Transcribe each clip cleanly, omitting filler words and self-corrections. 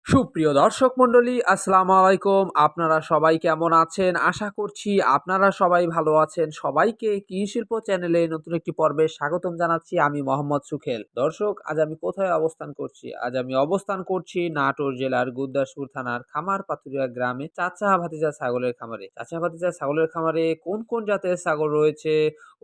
সুপ্রিয় দর্শক মণ্ডলী, আসসালামু আলাইকুম। আপনারা সবাই কেমন আছেন? আশা করছি আপনারা সবাই ভালো আছেন। সবাইকে কৃষি শিল্প চ্যানেলে নতুন একটি পর্বে স্বাগতম জানাচ্ছি। আমি মোহাম্মদ সুখেল। দর্শক, আজ আমি কোথায় অবস্থান করছি? আজ আমি অবস্থান করছি নাটোর জেলার গুদ্দাসপুর থানার খামার পাথুরিয়া গ্রামে চাচা ভাতিজা ছাগলের খামারে। চাচা ভাতিজা ছাগলের খামারে কোন কোন জাতের ছাগল রয়েছে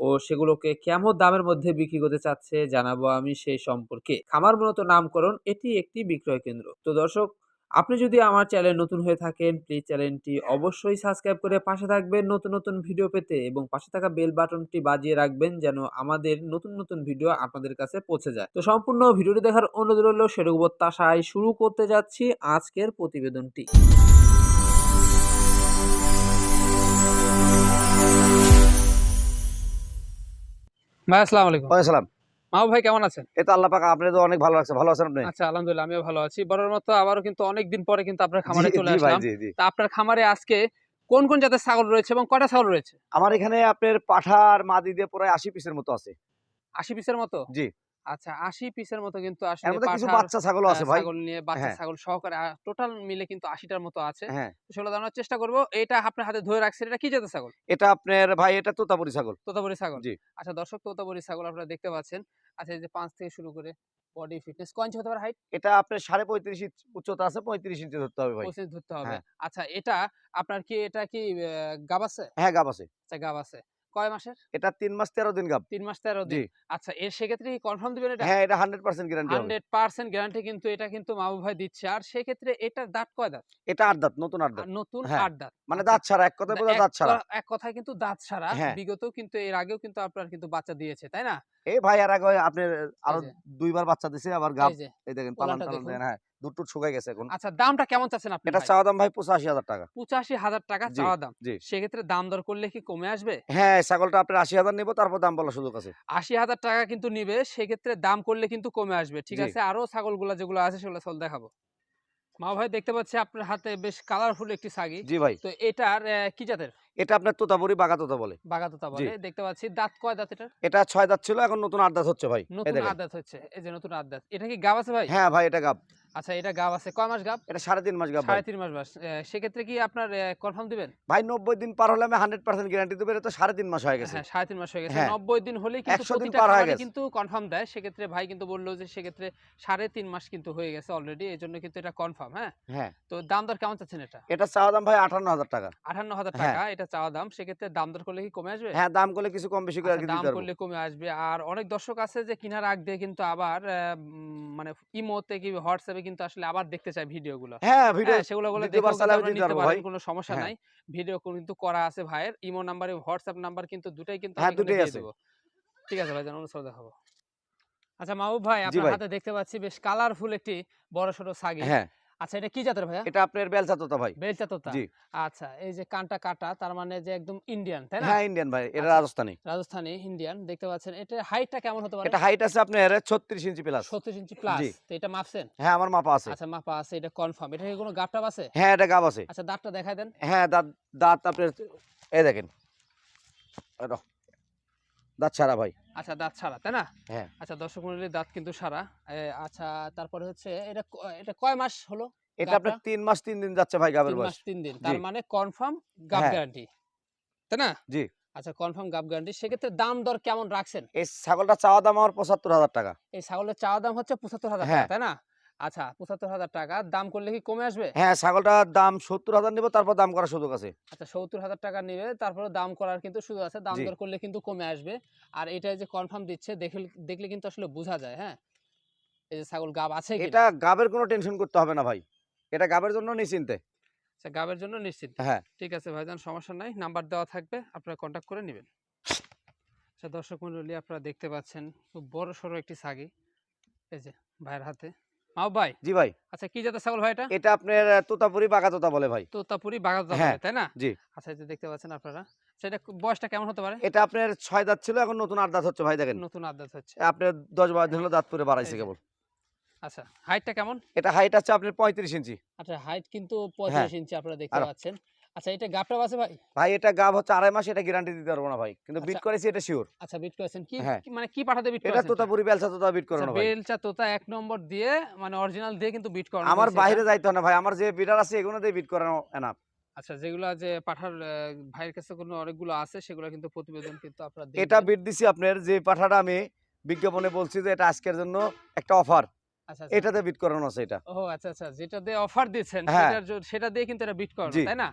ও সেগুলোকে কেমন দামের মধ্যে বিক্রি করতে চাচ্ছে জানাবো আমি সেই সম্পর্কে। খামার মূলত নামকরণ, এটি একটি বিক্রয় কেন্দ্র। তো দর্শক, আপনি যদি আমার চ্যানেল নতুন হয়ে থাকেন, প্লিজ চ্যানেলটি অবশ্যই সাবস্ক্রাইব করে পাশে থাকবেন নতুন নতুন ভিডিও পেতে, এবং পাশে থাকা বেল বাটনটি বাজিয়ে রাখবেন যেন আমাদের নতুন নতুন ভিডিও আপনাদের কাছে পৌঁছে যায়। তো সম্পূর্ণ ভিডিওটি দেখার অনুরোধ রইল, সেরকম প্রত্যাশায় শুরু করতে যাচ্ছি আজকের প্রতিবেদনটি। ভাই আসসালামু আলাইকুম। ওয়ালাইকুম। মাহবুব ভাই কেমন আছেন? এই তো আল্লাহ পাক আপনি তো অনেক ভালো লাগছে। ভালো আছেন আপনি? আচ্ছা, আলহামদুলিল্লাহ আমিও ভালো আছি। বরাবরের মতো আবারও কিন্তু অনেকদিন পরে কিন্তু আপনার খামারে চলে জি ভাই, আসলাম। জি। তা আপনার খামারে আজকে কোন কোন জাতের ছাগল রয়েছে এবং কয়টা ছাগল রয়েছে? আমার এখানে আপনার পাঠা আর মাদি দিয়ে প্রায় ৮০ পিসের মতো আছে। ৮০ পিসের মতো? জি। আচ্ছা, ৮০ পিসের মতো কিন্তু এর আসলে মধ্যে কিছু পাঠার বাচ্চা ছাগলও আছে ভাই। ছাগল নিয়ে বাচ্চা হ্যাঁ, ছাগল সহকারে টোটাল মিলে কিন্তু ৮০ টার মতো আছে। হ্যাঁ। তো সেগুলো জানার চেষ্টা করব। এটা আপনার হাতে ধরে রাখছেন, এটা কি জাতের ছাগল? এটা আপনার ভাই এটা তোতাপুরি ছাগল। তোতাপুরি ছাগল। জি। আচ্ছা দর্শক, তোতাপুরি ছাগল আপনারা দেখতে পাচ্ছেন। আচ্ছা, এই যে ৫ থেকে শুরু করে বডি ফিটনেস কয় ইঞ্চি হতে পারে হাইট? এটা আপনার ৩.৫ ইঞ্চি উচ্চতা আছে, ৩৫ ইঞ্চি ধরতে হবে ভাই। ২৫ ধরতে হবে। হ্যাঁ, আচ্ছা, এটা কি গাব আছে? হ্যাঁ গাব আছে। আচ্ছা, গাব আছে। কয় মাসের? এটা ৩ মাস ১৩ দিন গাব। ৩ মাস ১৩ জি। দিন। আচ্ছা, সেক্ষেত্রে কি কনফার্ম দিবেন এটা? হ্যাঁ, এটা 100% গ্যারান্টি হবে। 100% গ্যারান্টি কিন্তু এটা কিন্তু মাহবুব ভাই দিচ্ছে। আর সেক্ষেত্রে এটার দাঁত কয় দাঁত? এটা ৮ দাঁত, নতুন ৮ দাঁত। নতুন হ্যাঁ, ৮ দাঁত। মানে আচ্ছা, দাঁত ছাড়া, এক কথায় বোঝা দাঁত ছাড়া। এক কথায় কিন্তু দাঁত ছাড়া। হ্যাঁ। বিগতও কিন্তু এর আগেও কিন্তু আপনার কিন্তু বাচ্চা দিয়েছে, তাই না? এই ভাই এর আগে আপনার এই আরো যে, ২ বার বাচ্চা দিছে আবার গাব। এই যে এই দেখেন ওলানটা পালান-টালান দেখুন। দেন, হ্যাঁ। দুধ-টুধ শুকায় গেছে এখন। আচ্ছা, দামটা কেমন চাচ্ছেন আপনি এটা ভাই? চাওয়া দাম ভাই ৮৫,০০০ টাকা। ৮৫,০০০ টাকা জি, চাওয়া দাম। জি। সেক্ষেত্রে দাম দর করলে কি কমে আসবে? হ্যাঁ, ছাগলটা আপনার ৮০,০০০ নিবো, তারপর দাম বলার সুযোগ আছে। ৮০,০০০ টাকা কিন্তু নিবে, সেক্ষেত্রে দাম করলে কিন্তু কমে আসবে। ঠিক জি, আছে? আরো ছাগলগুলা যেগুলো আছে সেগুলো দেখাবো। মাহবুব ভাই দেখতে পাচ্ছি আপনার হাতে বেশ কালারফুল একটি ছাগি। জি ভাই। তো এটার কি জাতের? এটা আপনার তোতাপুরি, বাঘা তোতা বলে। বাঘাতোতা জি। বলে। দেখতে পাচ্ছি। দাঁত কয় দাঁত এটার? এটা ৬ দাঁত ছিল, এখন নতুন ৮ দাঁত হচ্ছে ভাই। এই নতুন দেখেন। আট দাঁত হচ্ছে। এই যে নতুন আট দাঁত। এটা কি গাব আছে ভাই? হ্যাঁ ভাই, এটা গাব। আচ্ছা, এটা গাব আছে। কয় মাস গাব? এটা ৩.৫ মাস গাব ভাই। ৩.৫ মাস বাস। সেক্ষেত্রে কি আপনার কনফার্ম দিবেন? ভাই ৯০ দিন পার হলে আমি ১০০% গ্যারান্টি দেব। এটা তো ৩.৫ মাস হয়ে গেছে। হ্যাঁ, ৩.৫ মাস হয়ে গেছে। হ্যাঁ, ৯০ দিন হলেই কিন্তু ১০০ দিন প্রতিটা পার হয়ে খামারই গেছে। কিন্তু কনফার্ম দেয়। সেক্ষেত্রে ভাই কিন্তু বলল যে সেক্ষেত্রে ৩.৫ মাস কিন্তু হয়ে গেছে অলরেডি। এজন্য কিন্তু এটা কনফার্ম, হ্যাঁ? হ্যাঁ। তো দাম দর কেমন চাচ্ছেন এটা? এটা চাওয়া দাম ভাই ৫৮,০০০ টাকা। ৫৮,০০০ হ্যাঁ, টাকা এটা চাওয়া দাম। সেক্ষেত্রে দাম দর করলে কি কমে আসবে? হ্যাঁ, দাম করলে কিছু কম বেশি করে আচ্ছা, আরকি দাম দিতে পারবো। করলে কমে আসবে। আর অনেক দর্শক আছে যে কিনার আগ দিয়ে কিন্তু আবার মানে ইমোতে কি হোয়াটসঅ্যাপে কিন্তু আসলে আবার দেখতে চায় ভিডিওগুলো। হ্যাঁ, ভিডিও হ্যাঁ, সেগুলো বলে ২য় বার দেখেও চাইলে কিন্তু আমি আপনারা দিতে নিতে পারবো পারেন, ভাই। কোনো সমস্যা হ্যাঁ, নাই। ভিডিও কিন্তু করা আছে ভাইয়ের। ইমো নাম্বার এবং হোয়াটসঅ্যাপ নাম্বার কিন্তু দুটাই কিন্তু আমি হ্যাঁ, এখানে দুটোই দিয়ে আছে। দেব। ঠিক আছে ভাইজান, অনুসরণ দেখাবো। আচ্ছা মাহবুব ভাই, জি আপনার ভাই। হাতে দেখতে পাচ্ছি বেশ কালারফুল একটি বড়সড় ছাগি। হ্যাঁ, আচ্ছা, এটা কি জাতের ভাইয়া? এটা আপনার বেলচা তোতা ভাই। বেলচা তোতা। জি। আচ্ছা, এই যে কানটা কাটা, তার মানে যে একদম ইন্ডিয়ান, তাই না? হ্যাঁ, ইন্ডিয়ান ভাই। এটা আচ্ছা, রাজস্থানী। রাজস্থানী ইন্ডিয়ান দেখতে পাচ্ছেন। এটার হাইটটা কেমন হতে পারে? এটা হাইট আছে আপনার ৩৬ ইঞ্চি প্লাস। ৩৬ ইঞ্চি প্লাস। জি। তো এটা মাপছেন? হ্যাঁ, আমার মাপা আছে। আচ্ছা, মাপা আছে, এটা কনফার্ম। এটা কি কোনো গাব-টাব আছে? হ্যাঁ, এটা গাব আছে। আচ্ছা, দাঁতটা দেখায় দেন। হ্যাঁ, দাঁত দাঁত আপনার এই দেখেন। এটা দাঁত ছাড়া ভাই। আচ্ছা, দাঁত ছাড়া, তাই না? হ্যাঁ। আচ্ছা, দর্শক মণ্ডলী দাঁত কিন্তু সারা। আচ্ছা, তারপরে হচ্ছে এটা কয় মাস হলো এটা গাবটা? আপনার ৩ মাস ৩ দিন যাচ্ছে ভাই গাবের ৩ বয়স। মাস ৩ দিন। জি। তার মানে কনফার্ম গাব হ্যাঁ, গ্যারান্টি, তাই না? জি। আচ্ছা, কনফার্ম গাব গ্যারান্টি। সেক্ষেত্রে দাম দর কেমন রাখছেন? এই ছাগলটা চাওয়া দাম আমার ৭৫,০০০ টাকা। এই ছাগলের চাওয়া দাম হচ্ছে ৭৫,০০০ টাকা, হ্যাঁ, তাই না? আচ্ছা, ৭৫,০০০ টাকা। দাম করলে কি কমে আসবে? হ্যাঁ, ছাগলটার দাম ৭০,০০০ নিবো, তারপর দাম করার সুযোগ আছে। আচ্ছা, ৭০,০০০ টাকা নিবে, তারপরে দাম করার কিন্তু সুযোগ আছে। দাম জি। দর করলে কিন্তু কমে আসবে। আর এটা যে কনফার্ম দিচ্ছে দেখলে কিন্তু আসলে বোঝা যায়, হ্যাঁ? এই যে ছাগল গাব আছে এটা কিনা। গাবের কোনো টেনশন করতে হবে না ভাই। এটা গাবের জন্য নিশ্চিন্তে। আচ্ছা, গাবের জন্য নিশ্চিত। হ্যাঁ, ঠিক আছে ভাইজান, সমস্যা নাই। নাম্বার দেওয়া থাকবে, আপনারা কনট্যাক্ট করে নিবেন। আচ্ছা দর্শক মণ্ডলী, আপনারা দেখতে পাচ্ছেন খুব বড়সড় একটি ছাগি। এই যে ভাইয়ের হাতে। মাহবুব ভাই, জি ভাই। আচ্ছা কি জাতের ছাগল ভাই এটা? এটা আপনার তোতাপুরি, বাঘা তোতা বলে ভাই। তোতাপুরি বাঘাতোতা হ্যাঁ, বলে, তাই না? জি। আচ্ছা, এই যে দেখতে পাচ্ছেন আপনারা। সেটা বয়সটা কেমন হতে পারে? এটা আপনার ৬ দাঁত ছিল, এখন নতুন ৮ দাঁত হচ্ছে ভাই দেখেন। নতুন আদাত হচ্ছে। আপনার ১০-১২ দিন হলো দাঁত পড়ে বাড়াইছে এই যে। কেবল। আচ্ছা, হাইটটা কেমন? এটা হাইট আছে আপনার ৩৫ ইঞ্চি। আচ্ছা, হাইট কিন্তু হ্যাঁ, ৩৫ ইঞ্চি আপনারা দেখতে আর পাচ্ছেন। আচ্ছা, এটা গাবটা আছে ভাই? ভাই এটা গাব হচ্ছে 2.5 মাস, এটা গ্যারান্টি দিতে পারবো না ভাই, কিন্তু আচ্ছা, বিট করেছি এটা শিওর। আচ্ছা বিট করেছেন। কি হ্যাঁ, মানে কি পাঠাতে বিট এটা করেছেন এটা? তোতাপুরি বেলচা তোতা বিট আচ্ছা, করানো ভাই। বেলচা তোতা ১ নম্বর দিয়ে মানে অরিজিনাল দিয়ে কিন্তু বিট করানো আমার হয়েছে এটা। বাইরে যাইতে হয় না ভাই, আমার যে বিডার আছে এগুলো দিয়ে বিট করানো এনাফ। আচ্ছা, যেগুলা যে পাঠার ভাইয়ের কাছে কোনো অনেকগুলো আছে সেগুলা কিন্তু প্রতিবেদন কিন্তু আপনারা এটা দেখবেন। বিট দিছি আপনার যে পাঠাটা আমি বিজ্ঞাপনে বলছি যে এটা আজকের জন্য একটা অফার, আচ্ছা, আচ্ছা। এটাতে বিট করানো আছে এটা। ও আচ্ছা, আচ্ছা। যেটা দিয়ে অফার দিচ্ছেন হ্যাঁ, সেটা দিয়ে কিন্তু এটা বিট করানো, জি। তাই না?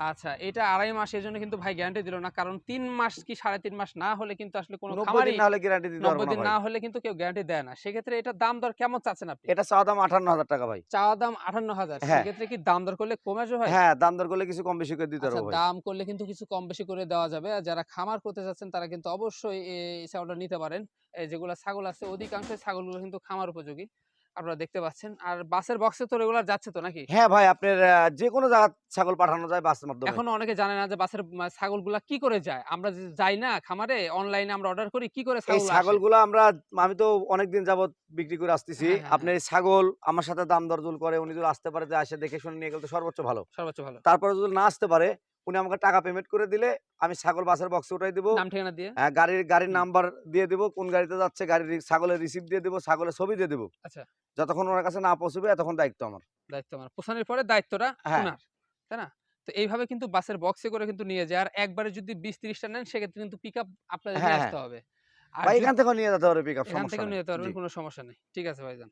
আচ্ছা, এটা ২.৫ মাস এজন্য কিন্তু ভাই গ্যারান্টি দিল না। কারণ ৩ মাস কি ৩.৫ মাস না হলে কিন্তু আসলে কোনো 90 দিন খামারই না হলে গ্যারান্টি দিতে ৯০ পারবো না দিন ভাই। না হলে কিন্তু কেউ গ্যারান্টি দেয় না। সেক্ষেত্রে এটার দাম দর কেমন চাচ্ছেন আপনি? এটা চাওয়া দাম 58,000 টাকা ভাই। চাওয়া দাম ৫৮,০০০। হ্যাঁ, সেক্ষেত্রে কি দাম দর করলে কমে আসবে ভাই? হ্যাঁ, দাম দর করলে কিছু কম বেশি করে দিতে আচ্ছা, পারবো ভাই। দাম করলে কিন্তু কিছু কম বেশি করে দেওয়া যাবে। আর যারা খামার করতে চাচ্ছেন তারা কিন্তু অবশ্যই এই ছাগলটা নিতে পারেন। এই যেগুলা ছাগল আছে অধিকাংশই ছাগলগুলো কিন্তু খামার উপযোগী। আপনারা দেখতে পাচ্ছেন। আর বাসের বক্সে তো রেগুলার যাচ্ছে তো নাকি? হ্যাঁ ভাই, আপনার যেকোনো জায়গা ছাগল পাঠানো যায় বাসের মাধ্যমে। এখনো অনেকে জানে না যে বাসের ছাগলগুলা কি করে যায়। আমরা যে যাই না খামারে অনলাইনে আমরা অর্ডার করি কি করে এই ছাগল আসে? ছাগলগুলা আমি তো অনেকদিন যাবত বিক্রি করে আসতেছি। হ্যাঁ, হ্যাঁ, হ্যাঁ। আপনার এই ছাগল আমার সাথে দাম দর করে, উনি যদি আসতে পারে যে আসে দেখে শুনে নিয়ে গেলে তো সর্বোচ্চ ভালো। সর্বোচ্চ ভালো। তারপরে যদি না আসতে পারে, উনি আমাকে টাকা পেমেন্ট করে দিলে আমি ছাগল বাসের বক্সে উঠাই দিব। নাম ঠিকানা দিয়ে? গাড়ির হুম। নাম্বার দিয়ে দিব, কোন গাড়িতে যাচ্ছে, ছাগলের রিসিপ্ট দিয়ে দিব, ছাগলের ছবি দিয়ে দিব। আচ্ছা, যতক্ষণ ওনার কাছে না পৌঁছবে এতক্ষণ দায়িত্ব আমার। দায়িত্ব আমার। পৌঁছানোর পরে দায়িত্বটা হ্যাঁ, উনার। তাই না? তো এইভাবে কিন্তু বাসের বক্সে করে কিন্তু নিয়ে যায়। আর একবারে যদি ২০-৩০ টা নেন সেক্ষেত্রে কিন্তু পিকআপ আপনাদের নিয়ে হ্যাঁ, হ্যাঁ। আসতে হবে। আর বা এখান থেকেও নিয়ে যেতে পারবে পিকআপ, এখান সমস্যা থেকেও নাই। নিয়ে যেতে জি। পারবেন, কোনো সমস্যা নেই। ঠিক আছে ভাইজান।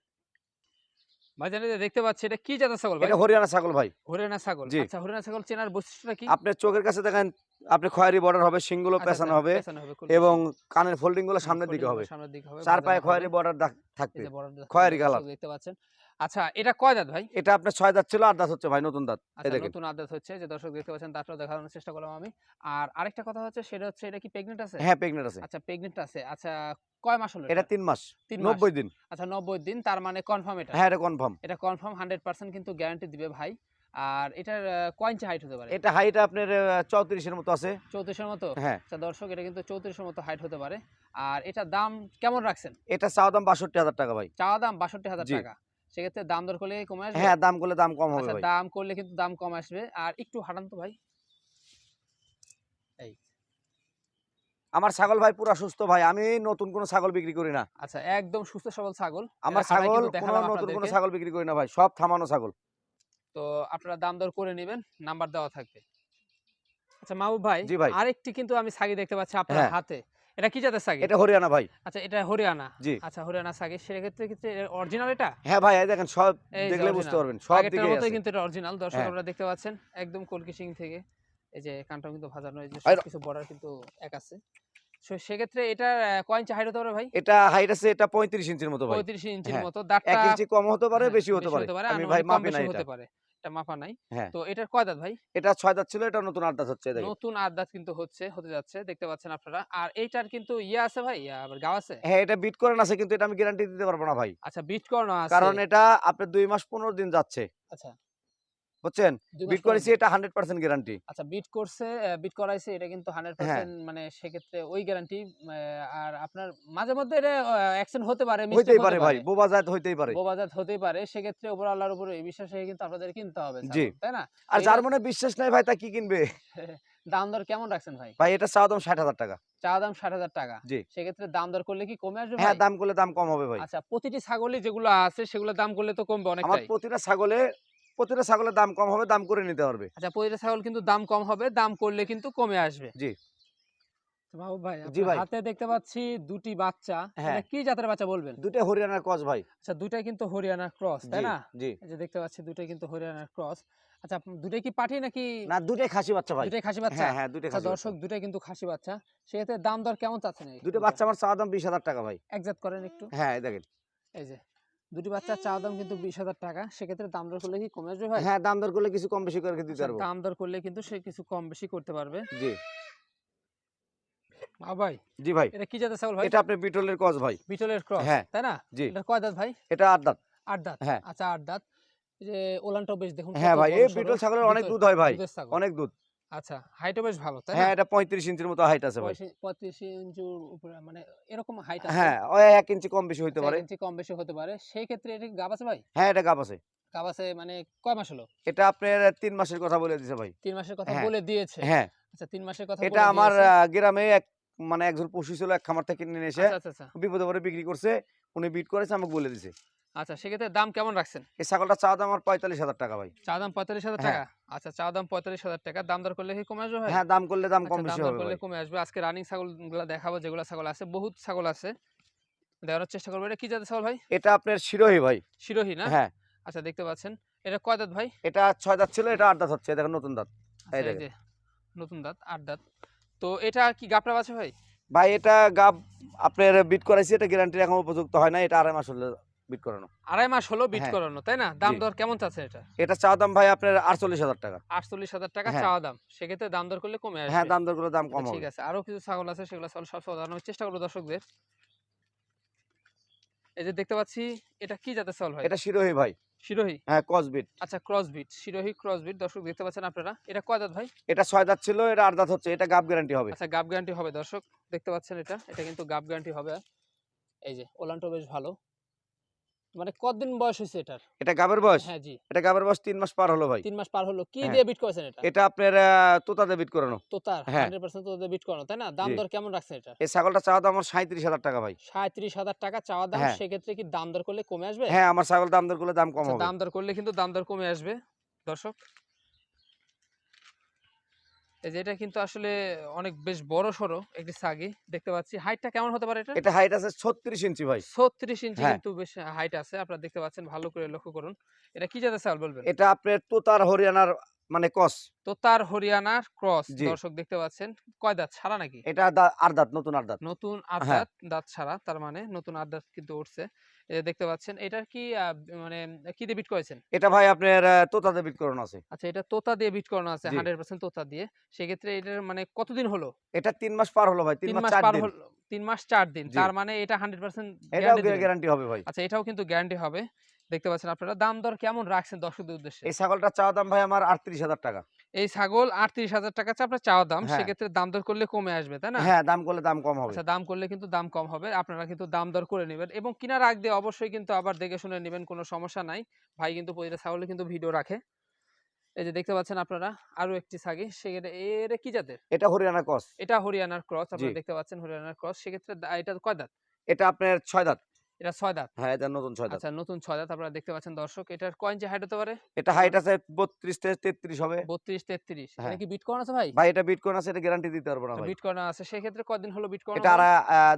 ভাইজান এই যে দেখতে পাচ্ছি এটা কি জাতের ছাগল ভাই? এটা হরিয়ানা ছাগল ভাই। হরিয়ানা ছাগল। জি। আচ্ছা, হরিয়ানা ছাগল চেনার বৈশিষ্ট্যটা কি? আপনার চোখের কাছে দেখেন, আপনার খয়েরি বর্ডার হবে, শিংগুলো আচ্ছা, আচ্ছা, পেঁচানো হবে পেছনে হবে খুব এবং বেশি। কানের ফোল্ডিং গুলো হ্যাঁ, সামনের দিকে ফোল্ডিং গুলো হবে। সামনের দিকে হবে, ৪ পায়ে ভাঁজানো হবে। খয়েরি বর্ডার এই থাকবে। যে বর্ডার থাকবে খয়েরি কালার। দর্শক দেখতে পাচ্ছেন। আচ্ছা, এটা কয় দাঁত ভাই? এটা আপনার ৬ দাঁত ছিল, ৮ দাঁত হচ্ছে ভাই, নতুন দাঁত। এই আচ্ছা, দেখেন। নতুন আদাত হচ্ছে যে দর্শক দেখতে পাচ্ছেন দাঁতটাও দেখানোর চেষ্টা করলাম আমি। আর আরেকটা কথা হচ্ছে সেটা হচ্ছে এটা কি প্রেগন্যান্ট আছে? হ্যাঁ, প্রেগন্যান্ট আছে। আচ্ছা, প্রেগন্যান্ট আছে। আচ্ছা, কয় মাস হলো এটা এটা? ৩ মাস, ৩ মাস। ৯০ দিন। আচ্ছা, ৯০ দিন তার মানে কনফার্ম এটা। হ্যাঁ, এটা কনফার্ম। এটা কনফার্ম 100% কিন্তু গ্যারান্টি দিবে ভাই। আর এটার কয় ইঞ্চি হাইট হতে পারে? এটা হাইট আপনার ৩৪ এর মতো আছে। ৩৪ এর মতো? হ্যাঁ। আচ্ছা দর্শক, এটা কিন্তু ৩৪ এর মতো হাইট হতে পারে। আর এটার দাম কেমন রাখছেন? এটা চাওয়া দাম ৬২,০০০ টাকা ভাই। চাওয়া দাম ৬২,০০০ জি। টাকা। সেক্ষেত্রে দাম দর করলে কি কমে আসবে? হ্যাঁ, দাম করলে দাম কম হবে আচ্ছা, ভাই। দাম করলে কিন্তু দাম কম আসবে। আর একটু হাঁটান তো ভাই। এই। আমার ছাগল ভাই পুরা সুস্থ ভাই। আমি নতুন কোনো ছাগল বিক্রি করি না। আচ্ছা, একদম সুস্থ সবল ছাগল। আমার খামায় ছাগল কিন্তু কোনো দেখালাম নতুন কোনো আপনাদেরকে। ছাগল বিক্রি করি না ভাই। সব থামানো ছাগল। তো আপনারা দাম দর করে নিবেন। নাম্বার দেওয়া থাকবে। আচ্ছা মাহবুব ভাই, জি ভাই। আরেকটি কিন্তু আমি ছাগি দেখতে পাচ্ছি আপনার হ্যাঁ, হাতে। এটা কি জাতের ছাগি? এটা হরিয়ানা ভাই। আচ্ছা, এটা হরিয়ানা। জি। আচ্ছা, হরিয়ানা ছাগি। সেক্ষেত্রে কি অরিজিনাল এটা? হ্যাঁ ভাই, এই দেখেন সব এই যে দেখলে বুঝতে অরিজিনাল। পারবেন। সব আগেরটার দিকেই মতোই আছে। কিন্তু এটা অরিজিনাল। দর্শক হ্যাঁ। আপনারা দেখতে পাচ্ছেন। একদম কলকি শিং থেকে। এই যে কানটাও কিন্তু ভাঁজানো। এই যে আর সবকিছু বর্ডার কিন্তু এক আছে। সেক্ষেত্রে এটার কয় ইঞ্চি হাইট হতে পারে ভাই? এটা হাইট আছে, এটা ৩৫ ইঞ্চির মতো ভাই। ৩৫ ইঞ্চির হ্যাঁ। মতো। ১ দাঁতটা ইঞ্চি কম হতে পারে, হ্যাঁ, বেশি হতে বেশি পারে। হতে পারে, আমি ভাই আনুমানিক কম মাপি না বেশি এটা। হতে পারে। এটা মাপা নাই। হ্যাঁ। তো এটার কয় দাঁত ভাই? এটা ৬ দাঁত ছিল, এটা নতুন ৮ দাঁত হচ্ছে, এই দেখেন। নতুন ৮ দাঁত কিন্তু হতে যাচ্ছে। দেখতে পাচ্ছেন আপনারা। আর এইটার কিন্তু আছে ভাই, আবার গাও আছে? হ্যাঁ, এটা বিট করেন আছে, কিন্তু এটা আমি গ্যারান্টি দিতে পারব না ভাই। আচ্ছা, বিট করানো আছে। কারণ এটা আপনার ২ মাস ১৫ দিন যাচ্ছে। আচ্ছা, বুঝছেন? ২ মাস বিট ১৫ করেছি, দিন। এটা ১০০% গ্যারান্টি। আচ্ছা, বিট করছে, বিট করাইছে এটা কিন্তু হ্যাঁ, 100% মানে সেক্ষেত্রে ওই গ্যারান্টি। আর আপনার মাঝে মধ্যে এটা অ্যাকশন হতে পারে, মিস্টেক হইতেই হতে পারে ভাই। পারে। বোবা জাত হইতেই পারে। বোবাজাত হতেই পারে। সেক্ষেত্রে উপর আল্লাহর উপরে এই বিশ্বাস রেখে কিন্তু আপনাদের কিনতে হবে জি। ছাগল। তাই না? তো আর এটা যার মনে বিশ্বাস নাই ভাই, তা কি কিনবে? দাম দর কেমন রাখছেন ভাই? ভাই এটা চাওয়া দাম ৬০,০০০ টাকা। চাওয়া দাম ৬০,০০০ টাকা। জি। সেক্ষেত্রে দাম দর করলে কি কমে আসবে হ্যাঁ, ভাই? দাম করলে দাম কম হবে ভাই। আচ্ছা, প্রতিটি ছাগলই যেগুলো আছে সেগুলোর দাম করলে তো কমবে আমার অনেকটাই। প্রতিটা ছাগলের দাম কম হবে, দাম করে নিতে পারবে। আচ্ছা, প্রতিটা ছাগল কিন্তু দাম কম হবে, দাম করলে কিন্তু কমে আসবে। জি। তো মাহবুব ভাই, জি আপনার ভাই। হাতে দেখতে পাচ্ছি ২ টি বাচ্চা। হ্যাঁ। এটা কি জাতের বাচ্চা বলবেন? ২ টা হরিয়ানার ক্রস ভাই। আচ্ছা, ২ টাই কিন্তু হরিয়ানা ক্রস, তাই জি, না? জি। এই যে দেখতে পাচ্ছি ২ টাই কিন্তু হরিয়ানার ক্রস। আচ্ছা, ২ টাই কি পাঠি নাকি না, ২ টাই খাসি বাচ্চা ভাই। ২ টাই খাসি বাচ্চা? হ্যাঁ, হ্যাঁ, ২ টাই আচ্ছা খাসি বাচ্চা। দর্শক, ২ টাই কিন্তু খাসি বাচ্চা। সেক্ষেত্রে দাম দর কেমন চাচ্ছেন এই ২ টা ২ টা? বাচ্চা আমার চাওয়া দাম ২০,০০০ টাকা ভাই। একজাত করেন একটু। হ্যাঁ, এই দেখেন। এই যে ২ টি বাচ্চার চাওয়া দাম কিন্তু ২০,০০০ টাকা। সেক্ষেত্রে দাম দর করলে কি কমে আসবে ভাই? হ্যাঁ, দাম দর করলে কিছু কম বেশি করে দিতে আচ্ছা, পারবো। দাম দর করলে কিন্তু সে কিছু কম বেশি করতে পারবে। জি। ভাই, জি ভাই। এটা কি জাতের ছাগল ভাই? এটা আপনার বিটলের ক্রস ভাই। বিটলের ক্রস, হ্যাঁ, তাই না? জি। এটার কয় দাঁত ভাই? এটা ৮ দাঁত। ৮ দাঁত। হ্যাঁ। আচ্ছা, ৮ দাঁত। এই যে ওলানটাও বেশ দেখুন হ্যাঁ কত ভাই, এই বড়সড়। বিটল ছাগলের অনেক দুধ হয় ভাই। দুধের ছাগল। অনেক দুধ। আচ্ছা, হাইটও বেশ ভালো, তাই না? হ্যাঁ, এটা ৩৫ ইঞ্চির মতো হাইট আছে ভাই। ৩৫ ইঞ্চির উপরে মানে এরকম হাইট আছে। হ্যাঁ, ওই ১ ইঞ্চি কম বেশি হইতে আচ্ছা, ১ পারে। ইঞ্চি কম বেশি হতে পারে। সেই ক্ষেত্রে এটা কি গাব আছে ভাই? হ্যাঁ, এটা গাব আছে। গাব আছে মানে কয় মাস হলো? এটা আপনার ৩ মাসের কথা বলে দিছে ভাই। ৩ মাসের কথা হ্যাঁ, বলে দিয়েছে। হ্যাঁ। আচ্ছা ৩ মাসের কথা এটা বলে আমার দিয়েছে। গ্রামে মানে একজন পশু ছিল এক খামার থেকে নিয়ে এসে আচ্ছা, আচ্ছা, আচ্ছা। বিপদে পড়ে বিক্রি করছে। উনি বিট করেছে আমাকে বলে দিছে। আচ্ছা সেক্ষেত্রে দাম কেমন রাখছেন? এই ছাগলটার চাওয়া দাম আমার ৪৫,০০০ টাকা ভাই। চা দাম ৪৫,০০০ হ্যাঁ, টাকা? আচ্ছা চা দাম ৪৫,০০০ টাকা। দাম দর করলে কি কমে আসবে ভাই? হ্যাঁ, দাম করলে দাম কম আচ্ছা দাম বেশি দর হবে করলে ভাই। কমে আসবে। আজকে রানিং ছাগলগুলা দেখাবো যেগুলা ছাগল আছে। বহুত ছাগল আছে। দেখানোর চেষ্টা করবো। এটা কি জাতের ছাগল ভাই? এটা আপনার শিরোহী ভাই। শিরোহী না? হ্যাঁ, আচ্ছা দেখতে পাচ্ছেন। এটা কয় দাঁত ভাই? এটা ৬ দাঁত ছিল, এটা ৮ দাঁত হচ্ছে। দেখেন নতুন দাঁত। এই আচ্ছা এই দেখেন। যে নতুন দাঁত, ৮ দাঁত। তো এটা কি গাবটা বাছুর ভাই? ভাই এটা গাব আপনার বিট করাইছি, এটা গ্যারান্টির এখন উপযুক্ত হয় নাই। এটা ২.৫ মাস হলো বিট করানো। ২.৫ মাস হলো বিট হ্যাঁ, করানো, তাই না? জি। দাম দর কেমন চাচ্ছেন এটা? এটা চাওয়া দাম ভাই আপনার ৪৮,০০০ টাকা। ৪৮,০০০ টাকা হ্যাঁ, চাওয়া দাম। সেক্ষেত্রে দাম দর করলে কমে হ্যাঁ, আসবে। দাম দর করলে দাম আচ্ছা কম ঠিক হবে। আছে। আরো কিছু ছাগল আছে সেগুলো ছাগল সব জানানোর চেষ্টা করব দর্শকদের। এই যে দেখতে পাচ্ছি এটা কি জাতের ছাগল ভাই? এটা শিরোহী ভাই। শিরোহী? হ্যাঁ, ক্রসবিট। আচ্ছা ক্রসবিট, শিরোহী ক্রসবিট দর্শক দেখতে পাচ্ছেন আপনারা। এটা কয় দাঁত ভাই? এটা ৬ দাঁত ছিল, এটা ৮ দাঁত হচ্ছে। এটা গাব গ্যারান্টি হবে। আচ্ছা গাব গ্যারান্টি হবে দর্শক। দেখতে পাচ্ছেন এটা। এটা কিন্তু গাব গ্যারান্টি হবে। এই যে ওলানটাও বেশ ভালো। মানে কতদিন বয়স হইছে এটার? এটা গাবের বয়স? হ্যাঁ, জি। এটা গাবের বয়স ৩ মাস পার হলো ভাই। ৩ মাস পার হলো। কি হ্যাঁ, দিয়ে বিট করেছেন এটা? এটা আপনার তোতা দিয়ে বিট করানো। তোতার হ্যাঁ, 100% তোতা দিয়ে বিট করানো, তাই না? দাম জি। দর কেমন রাখছেন এটার? এই ছাগলটা চাওয়া দাম আমার ৩৭,০০০ টাকা ভাই। ৩৭,০০০ টাকা চাওয়া দাম। হ্যাঁ, সেক্ষেত্রে কি দাম দর করলে কমে আসবে? হ্যাঁ, আমার ছাগল দাম দর করলে দাম কম আচ্ছা হবে। দাম দর করলে কিন্তু দাম দর কমে আসবে দর্শক। এই যে এটা কিন্তু আসলে অনেক বেশ বড়সড় একটি ছাগি দেখতে পাচ্ছি। হাইটটা কেমন হতে পারে এটা? এটা হাইট আছে ৩৬ ইঞ্চি ভাই। ৩৬ ইঞ্চি হ্যাঁ, কিন্তু বেশ হাইট আছে। আপনারা দেখতে পাচ্ছেন, ভালো করে লক্ষ্য করুন। এটা কি জাতের ছাগল বলবেন? এটা আপনার তোতার হরিয়ানার মানে ক্রস। তোতার হরিয়ানার ক্রস জি। দর্শক দেখতে পাচ্ছেন। কয় দাঁত ছাড়া নাকি? এটা ৮ দাঁত, নতুন ৮ দাঁত। নতুন ৮ হ্যাঁ, দাঁত, দাঁত ছাড়া তার মানে নতুন ৮ দাঁত কিন্তু উঠছে। এই যে দেখতে পাচ্ছেন এটার কি মানে কি দিয়ে বিট করেছেন? এটা ভাই আপনার তোতা দিয়ে বিট করানো আছে। আচ্ছা এটা তোতা দিয়ে বিট করানো আছে জি। 100% তোতা দিয়ে। সেক্ষেত্রে এটার মানে কতদিন হলো? এটা ৩ মাস পার হলো ভাই। ৩ ৩ মাস মাস ৪ পার দিন। হল ৩ মাস ৪ দিন। জি। তার মানে এটা 100% এটাও গ্যারান্টি দিবেন। গ্যারান্টি হবে ভাই। আচ্ছা এটাও কিন্তু গ্যারান্টি হবে। দেখতে পাচ্ছেন আপনারা। দাম দর কেমন রাখছেন দর্শকদের উদ্দেশ্যে? এই ছাগলটার চাওয়া দাম ভাই আমার ৩৮,০০০ টাকা। এই ছাগল ৩৮,০০০ টাকা হচ্ছে আপনার চাওয়া দাম। হ্যাঁ, সেক্ষেত্রে দাম দর করলে কমে আসবে, তাই না? হ্যাঁ, দাম করলে দাম কম হবে। আচ্ছা দাম করলে কিন্তু দাম কম হবে। আপনারা কিন্তু দাম দর করে নিবেন এবং কিনার আগ দিয়ে অবশ্যই কিন্তু আবার দেখে শুনে নিবেন, কোনো সমস্যা নাই। ভাই কিন্তু প্রতিটা ছাগলে কিন্তু ভিডিও রাখে। এই যে দেখতে পাচ্ছেন আপনারা আরো একটি ছাগি। এর কি জাতের? এটা হরিয়ানা ক্রস। এটা হরিয়ানার ক্রস। জি। আপনারা দেখতে পাচ্ছেন হরিয়ানার ক্রস। সেক্ষেত্রে এটা কয় দাঁত? এটা আপনার ৬ দাঁত। এটা ৬ দাঁত। হ্যাঁ, এটা নতুন ৬ দাঁত। আচ্ছা নতুন ৬ দাঁত আপনারা দেখতে পাচ্ছেন দর্শক। এটার কয় ইঞ্চি হাইট হতে পারে? এটা হাইট অনুমান আছে ৩২ থেকে ৩৩ হবে। ৩২-৩৩। এটা হ্যাঁ। কি বিট করানো আছে ভাই? ভাই এটা বিট করানো আছে, এটা গ্যারান্টি দিতে পারবো না আচ্ছা ভাই। বিট করানো আছে। সেক্ষেত্রে কয়দিন হলো বিট করানো এটা ভাই?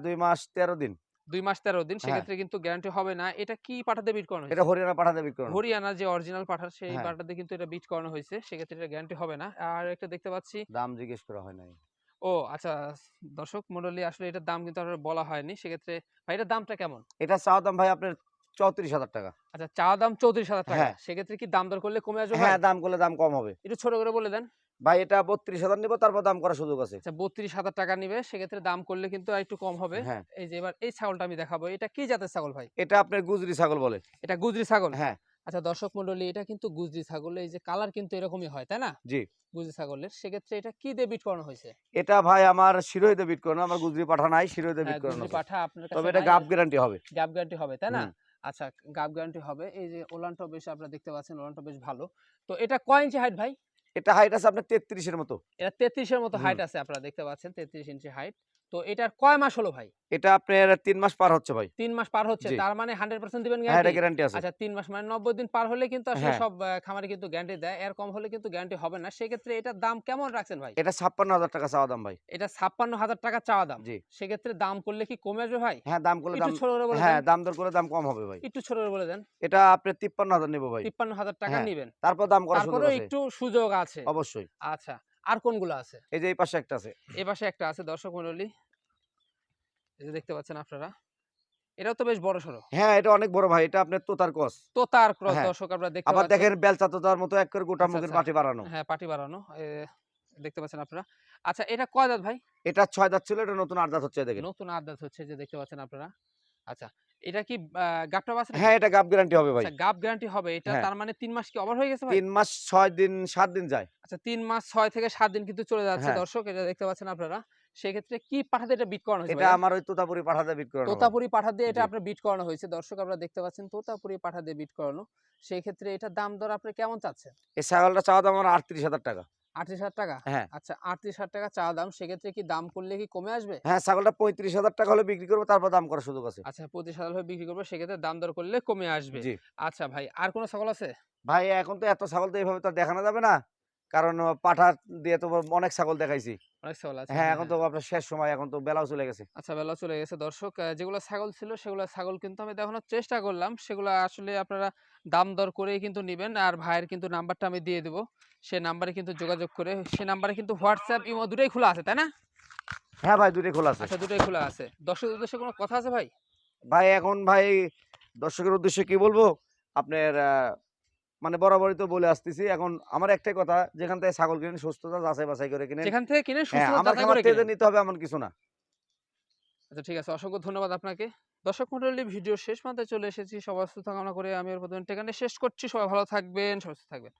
২ মাস ১৩ দিন। ২ মাস ১৩ দিন। হ্যাঁ, সেক্ষেত্রে কিন্তু গ্যারান্টি হবে না। এটা কি পাঠা দিয়ে বিট করানো এটা হয়েছে? হরিয়ানা পাঠা দিয়ে বিট করানো। হরিয়ানার যে অরিজিনাল পাঠা সেই হ্যাঁ, পাঠাতে কিন্তু এটা বিট করানো হয়েছে। সেক্ষেত্রে এটা গ্যারান্টি হবে না। আর একটা দেখতে পাচ্ছি দাম জিজ্ঞেস করা হয় নাই। ও আচ্ছা দর্শক মন্ডলী আসলে এটার দাম কিন্তু আপনার বলা হয়নি। সেক্ষেত্রে ভাই এটার দামটা কেমন? এটা চাওয়া দাম ভাই আপনার ৩৪,০০০ টাকা। আচ্ছা চাওয়া দাম ৩৪,০০০ টাকা। হ্যাঁ, সেক্ষেত্রে কি দাম দর করলে কমে আসবে ভাই? হ্যাঁ, দাম করলে দাম কম হবে। একটু ছোট করে বলে দেন। ভাই এটা ৩২,০০০ নিবো, তারপর দাম করার সুযোগ আছে। আচ্ছা ৩২,০০০ টাকা নিবে। সেক্ষেত্রে দাম করলে কিন্তু আরেকটু কম হবে। হ্যাঁ, এই যে এবার এই ছাগলটা আমি দেখাবো। এটা কি জাতের ছাগল ভাই? এটা আপনার গুজরি ছাগল বলে। এটা গুজরি ছাগল? হ্যাঁ, আচ্ছা দর্শক মন্ডলী এটা কিন্তু গুজরি ছাগল। এই যে কালার কিন্তু এরকমই হয়, তাই না? জি। গুজরি ছাগলের। সেক্ষেত্রে এটা কি দিয়ে বিট করানো হয়েছে? এটা ভাই আমার শিরোহিতে বিট করানো। আমার গুজরি পাঠা নাই, শিরোহিতে বিট হ্যাঁ, করানো গুজরি আছে। পাঠা আপনার তবে কাছে এটা নাই। গাব গ্যারান্টি হবে। গ্যাপ গ্যারান্টি হবে, তাই না? হুম। আচ্ছা গ্যাপ গ্যারান্টি হবে। এই যে ওলানটাও বেশ আপনারা দেখতে পাচ্ছেন, ওলানটা বেশ ভালো। তো এটা কয় ইঞ্চি হাইট ভাই? এটা হাইট আছে আপনার ৩৩ এর মতো। এটা ৩৩ এর মতো হুম। হাইট আছে, আপনারা দেখতে পাচ্ছেন ৩৩ ইঞ্চি হাইট। তো এটার কয় মাস হলো ভাই? এটা আপনার ৩ মাস পার হচ্ছে ভাই। ৩ মাস পার হচ্ছে। জি। তার মানে 100% দিবেন হ্যাঁ, এটা গ্যারান্টি? গ্যারান্টি আছে। আচ্ছা ৩ মাস মানে ৯০ দিন পার হলে কিন্তু আসলে হ্যাঁ, সব খামারে কিন্তু গ্যারান্টি দেয়। এর কম হলে কিন্তু গ্যারান্টি হবে না। সেক্ষেত্রে এটার দাম কেমন রাখছেন ভাই? এটা ৫৬,০০০ টাকা চাওয়া দাম ভাই। এটা ৫৬,০০০ টাকা চাওয়া দাম। জি। সেক্ষেত্রে দাম করলে কি কমে আসবে ভাই? হ্যাঁ, দাম করলে একটু দাম ছোট করে বলে হ্যাঁ, দেন। দাম দর করে দাম কম হবে ভাই। একটু ছোট করে বলে দেন। এটা আপনার ৫৩,০০০ নিবো ভাই। ৫৩,০০০ টাকা হ্যাঁ, নিবেন। তারপর দাম করার সুযোগ তারপরেও আছে। একটু সুযোগ আছে। অবশ্যই। আচ্ছা। আর কোনগুলো আছে? এই যে এই পাশে একটা আছে। এপাশে একটা আছে দর্শক মন্ডলী। এই যে দেখতে পাচ্ছেন আপনারা। এটাও তো বেশ বড়সড়। হ্যাঁ, এটা অনেক বড় ভাই। এটা আপনার তোতার ক্রস। তোতার ক্রস হ্যাঁ, দর্শক আপনারা দেখতে আবার পাচ্ছেন। দেখেন বেলচা তোতার মতো এক করে গোটা আচ্ছা, মুখের আচ্ছা। পাটি বাড়ানো। হ্যাঁ, পাটি বাড়ানো। দেখতে পাচ্ছেন আপনারা। আচ্ছা এটা কয় দাঁত ভাই? এটা ৬ দাঁত ছিল, এটা নতুন ৮ দাঁত হচ্ছে দেখেন। নতুন ৮ দাঁত হচ্ছে যে দেখতে পাচ্ছেন আপনারা। আচ্ছা। এটা কি গাবটা বাছা নাকি? হ্যাঁ, এটা গাব গ্যারান্টি হবে ভাই। আচ্ছা গাব গ্যারান্টি হবে এটা। হ্যাঁ, তার মানে ৩ মাস কি ওভার হয়ে গেছে ভাই? ৩ মাস ৬ দিন ৭ দিন যায়। আচ্ছা ৩ মাস ৬ থেকে ৭ দিন কিন্তু চলে যাচ্ছে হ্যাঁ, দর্শক। এটা দেখতে পাচ্ছেন আপনারা। সেক্ষেত্রে কি পাঠা দিয়ে এটা বিট করানো হয়েছে এটা ভাইয়া? আমার ওই তোতাপুরি পাঠা দিয়ে বিট করানো ভাই। তোতাপুরি পাঠা দিয়ে এটা জি। আপনার বিট করানো হয়েছে। দর্শক আপনারা দেখতে পাচ্ছেন তোতাপুরি পাঠা দিয়ে বিট করানো। সেক্ষেত্রে এটার দাম দর আপনি কেমন চাচ্ছেন? এই ছাগলটা চাওয়া দাম আমার ৩৮,০০০ টাকা। ৳৩৮,০০০ হ্যাঁ। আচ্ছা ৳৩৮,০০০ চাওয়া দাম। সেক্ষেত্রে কি দাম করলে কি কমে আসবে? হ্যাঁ, ছাগলটা ৩৫,০০০ টাকা হলে বিক্রি করব, তারপর দাম করার সুযোগ আছে। আচ্ছা ২৫,০০০ হলে বিক্রি করবে সেক্ষেত্রে দাম দর করলে কমে আসবে। জি। আচ্ছা ভাই আর কোন ছাগল আছে? ভাই এখন তো এত ছাগল তো এভাবে তো আর দেখানো যাবে না। কারণ পাঠা দিয়ে তো অনেক ছাগল দেখাইছি। অনেক ছাগল আছে। হ্যাঁ, হ্যাঁ, এখন হ্যাঁ। তো আপনার শেষ সময়, এখন তো বেলাও চলে গেছে। আচ্ছা বেলা চলে গেছে দর্শক। যেগুলা ছাগল ছিল সেগুলা ছাগল কিন্তু আমি দেখানোর চেষ্টা করলাম। সেগুলা আসলে আপনারা দাম দর করেই কিন্তু নিবেন। আর ভাইয়ের কিন্তু নাম্বারটা আমি দিয়ে দিব। সে নাম্বারে কিন্তু যোগাযোগ করে সে নাম্বারে কিন্তু WhatsApp, ইমো দুটোই খোলা আছে, তাই না? হ্যাঁ ভাই, ২ টাই খোলা আছে। আচ্ছা দুটোই খোলা আছে। দর্শকদের উদ্দেশ্যে কোনো কথা আছে ভাই? ভাই এখন ভাই দর্শকের উদ্দেশ্যে কি বলবো? আপনার মানে বরাবরই তো বলে আসতেছি। এখন আমার একটাই কথা, যেখান থেকে ছাগল কিনেন সুস্থতা যাচাই বাছাই করে কিনেন। যেখান থেকে কিনেন হ্যাঁ, সুস্থতা আমার যাচাই খামার করে থেকে যে কিনেন। নিতে হবে এমন কিছু না। আচ্ছা ঠিক আছে। অসংখ্য ধন্যবাদ আপনাকে। দর্শক মন্ডলী ভিডিওর শেষ প্রান্তে চলে এসেছি। সবার সুস্থ কামনা করে আমি এর প্রথমে এখানে শেষ করছি। সবাই ভালো থাকবেন, সুস্থ থাকবেন।